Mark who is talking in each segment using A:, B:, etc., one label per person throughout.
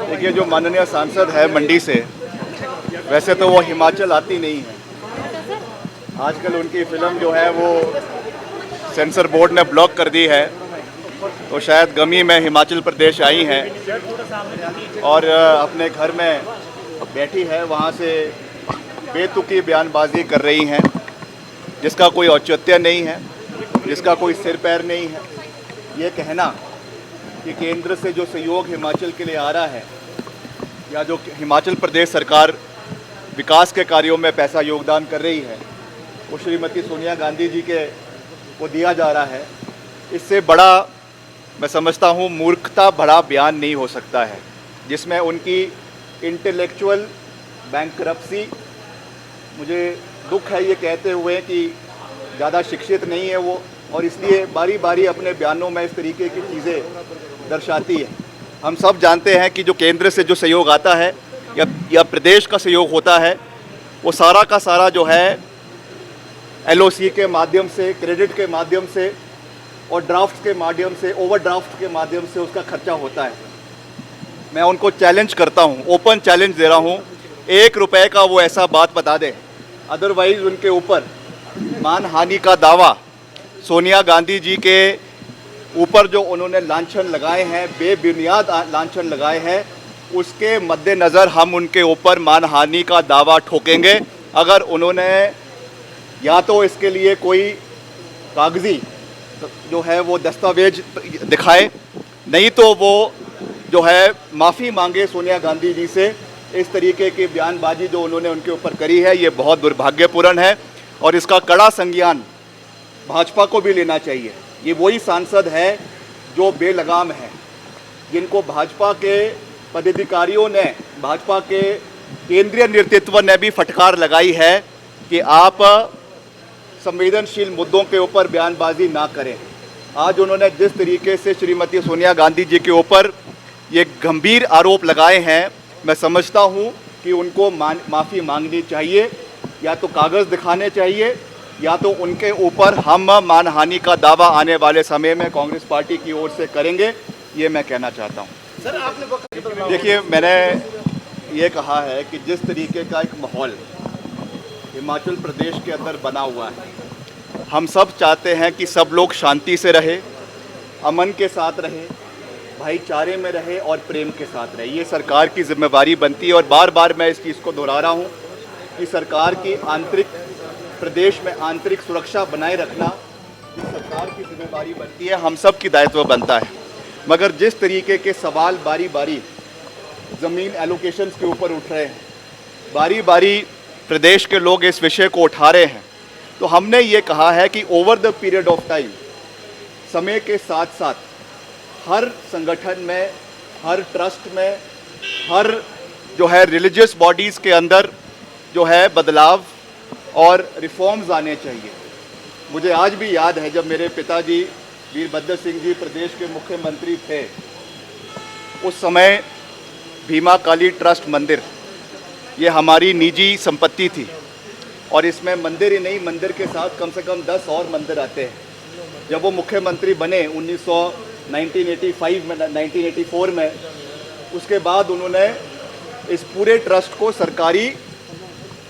A: देखिए, जो माननीय सांसद है मंडी से, वैसे तो वो हिमाचल आती नहीं है। आजकल उनकी फिल्म जो है वो सेंसर बोर्ड ने ब्लॉक कर दी है, तो शायद गमी में हिमाचल प्रदेश आई हैं और अपने घर में बैठी है, वहाँ से बेतुकी बयानबाजी कर रही हैं, जिसका कोई औचित्य नहीं है, जिसका कोई सिर पैर नहीं है। ये कहना कि केंद्र से जो सहयोग हिमाचल के लिए आ रहा है या जो हिमाचल प्रदेश सरकार विकास के कार्यों में पैसा योगदान कर रही है, वो श्रीमती सोनिया गांधी जी के को दिया जा रहा है, इससे बड़ा मैं समझता हूँ मूर्खता बड़ा बयान नहीं हो सकता है, जिसमें उनकी इंटेलेक्चुअल बैंकरप्सी, मुझे दुख है ये कहते हुए कि ज़्यादा शिक्षित नहीं है वो, और इसलिए बारी बारी अपने बयानों में इस तरीके की चीज़ें दर्शाती है। हम सब जानते हैं कि जो केंद्र से जो सहयोग आता है या प्रदेश का सहयोग होता है, वो सारा का सारा जो है LOC के माध्यम से, क्रेडिट के माध्यम से और ड्राफ्ट के माध्यम से, ओवरड्राफ्ट के माध्यम से उसका खर्चा होता है। मैं उनको चैलेंज करता हूँ, ओपन चैलेंज दे रहा हूँ, 1 रुपये का वो ऐसा बात बता दें, अदरवाइज़ उनके ऊपर मानहानि का दावा, सोनिया गांधी जी के ऊपर जो उन्होंने लांछन लगाए हैं, बेबुनियाद लांछन लगाए हैं, उसके मद्देनज़र हम उनके ऊपर मानहानि का दावा ठोकेंगे। अगर उन्होंने या तो इसके लिए कोई कागज़ी जो है वो दस्तावेज दिखाए, नहीं तो वो जो है माफ़ी मांगे सोनिया गांधी जी से। इस तरीके की बयानबाजी जो उन्होंने उनके ऊपर करी है, ये बहुत दुर्भाग्यपूर्ण है और इसका कड़ा संज्ञान भाजपा को भी लेना चाहिए। ये वही सांसद है जो बेलगाम है, जिनको भाजपा के पदाधिकारियों ने, भाजपा के केंद्रीय नेतृत्व ने भी फटकार लगाई है कि आप संवेदनशील मुद्दों के ऊपर बयानबाजी ना करें। आज उन्होंने जिस तरीके से श्रीमती सोनिया गांधी जी के ऊपर ये गंभीर आरोप लगाए हैं, मैं समझता हूं कि उनको माफ़ी मांगनी चाहिए, या तो कागज़ दिखाने चाहिए या तो उनके ऊपर हम मानहानि का दावा आने वाले समय में कांग्रेस पार्टी की ओर से करेंगे, ये मैं कहना चाहता हूँ।
B: सर, आपने
A: देखिए, मैंने ये कहा है कि जिस तरीके का एक माहौल हिमाचल प्रदेश के अंदर बना हुआ है, हम सब चाहते हैं कि सब लोग शांति से रहे, अमन के साथ रहे, भाईचारे में रहे और प्रेम के साथ रहे। ये सरकार की जिम्मेवारी बनती है और बार बार मैं इस चीज़ को दोहरा रहा हूँ कि सरकार की प्रदेश में आंतरिक सुरक्षा बनाए रखना ये सरकार की जिम्मेवारी बनती है, हम सब की दायित्व बनता है। मगर जिस तरीके के सवाल बारी बारी ज़मीन एलोकेशंस के ऊपर उठ रहे हैं, बारी बारी प्रदेश के लोग इस विषय को उठा रहे हैं, तो हमने ये कहा है कि over the period of time, समय के साथ साथ हर संगठन में, हर ट्रस्ट में, हर जो है रिलीजियस बॉडीज़ के अंदर जो है बदलाव और रिफॉर्म्स आने चाहिए। मुझे आज भी याद है जब मेरे पिताजी वीरभद्र सिंह जी प्रदेश के मुख्यमंत्री थे, उस समय भीमा काली ट्रस्ट मंदिर ये हमारी निजी संपत्ति थी और इसमें मंदिर ही नहीं, मंदिर के साथ कम से कम 10 और मंदिर आते हैं। जब वो मुख्यमंत्री बने 1985 में, 1984 में, उसके बाद उन्होंने इस पूरे ट्रस्ट को सरकारी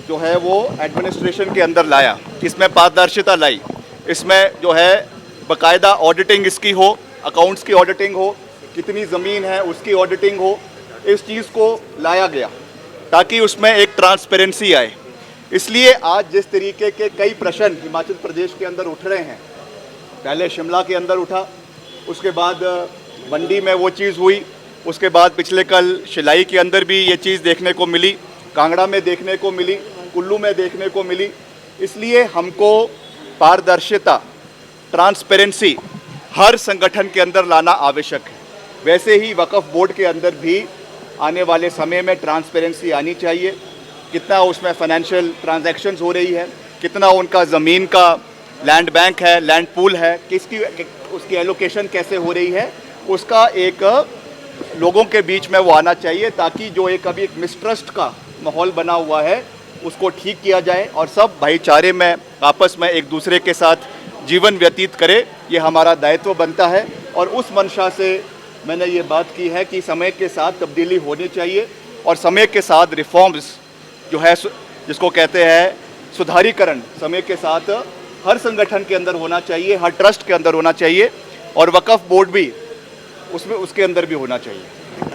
A: जो है वो एडमिनिस्ट्रेशन के अंदर लाया, इसमें पारदर्शिता लाई, इसमें जो है बाकायदा ऑडिटिंग इसकी हो, अकाउंट्स की ऑडिटिंग हो, कितनी ज़मीन है उसकी ऑडिटिंग हो, इस चीज़ को लाया गया ताकि उसमें एक ट्रांसपेरेंसी आए। इसलिए आज जिस तरीके के कई प्रश्न हिमाचल प्रदेश के अंदर उठ रहे हैं, पहले शिमला के अंदर उठा, उसके बाद मंडी में वो चीज़ हुई, उसके बाद पिछले कल शिलाई के अंदर भी ये चीज़ देखने को मिली, कांगड़ा में देखने को मिली, कुल्लू में देखने को मिली। इसलिए हमको पारदर्शिता, ट्रांसपेरेंसी हर संगठन के अंदर लाना आवश्यक है। वैसे ही वक्फ बोर्ड के अंदर भी आने वाले समय में ट्रांसपेरेंसी आनी चाहिए, कितना उसमें फाइनेंशियल ट्रांजैक्शंस हो रही है, कितना उनका ज़मीन का लैंड बैंक है, लैंड पूल है, उसकी एलोकेशन कैसे हो रही है, उसका एक लोगों के बीच में वो आना चाहिए, ताकि जो एक अभी एक मिसट्रस्ट का माहौल बना हुआ है उसको ठीक किया जाए और सब भाईचारे में आपस में एक दूसरे के साथ जीवन व्यतीत करे। ये हमारा दायित्व बनता है और उस मंशा से मैंने ये बात की है कि समय के साथ तब्दीली होनी चाहिए और समय के साथ रिफॉर्म्स जो है जिसको कहते हैं सुधारीकरण समय के साथ हर संगठन के अंदर होना चाहिए, हर ट्रस्ट के अंदर होना चाहिए और वक्फ बोर्ड भी उसके अंदर भी होना चाहिए।